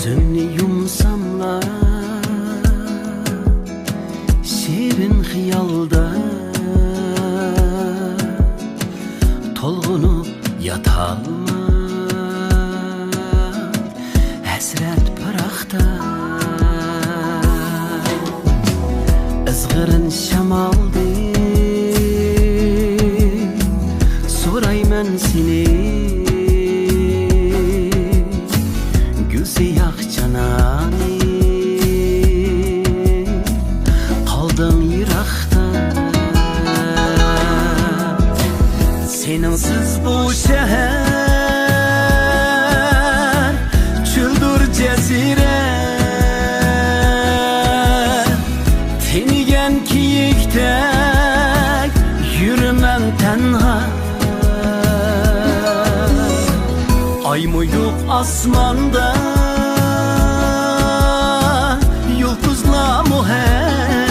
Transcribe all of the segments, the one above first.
Gözümni yumsamla şirin hiyalda tolğunup yatalma hasret parakta ızgırın şamaldı sorayman seni siyah canani kaldın yirakta seninsiz bu şehir çıldır cezire tenigen kiyiktek yürümem tenha ay mı yok asmanda yıldızla muhem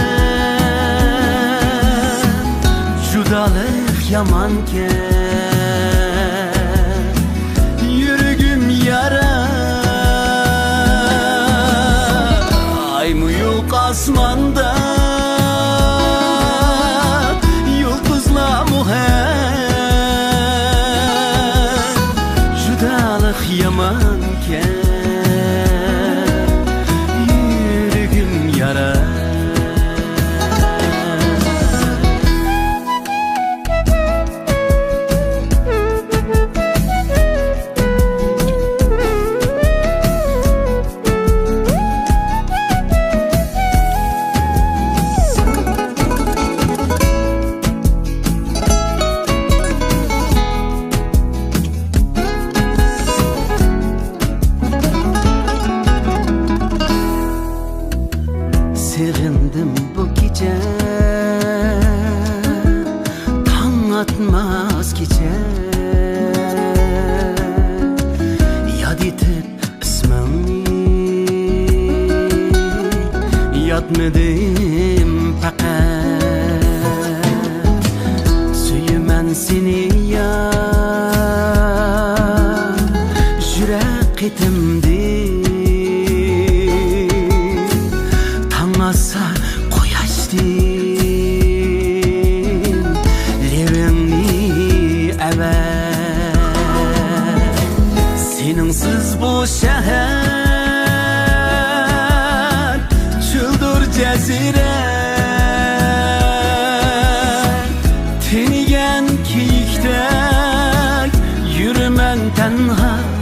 judalık yamanken yürügüm yara ay mı yok asmanda yıldızla muhem judalık yamanken yüreğim yara. Sevindim bu gece tan atmaz gece yad etip ismimni yatmadım fakat suyuman seni ya yürek etimdi asa koyaştın lerini evet seninsiz bu şehir çıldır cezire tenigen kiyiktek yürümen tenha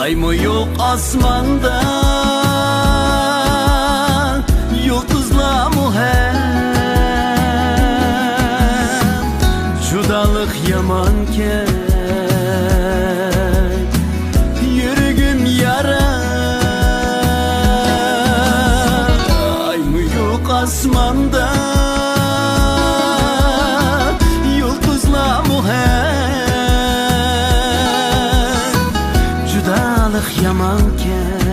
ay mı yok asmanda yıldızla muhem judalık yamanken yüreğim yara ay mı yok asmanda yıldızla muhem judalık yamanken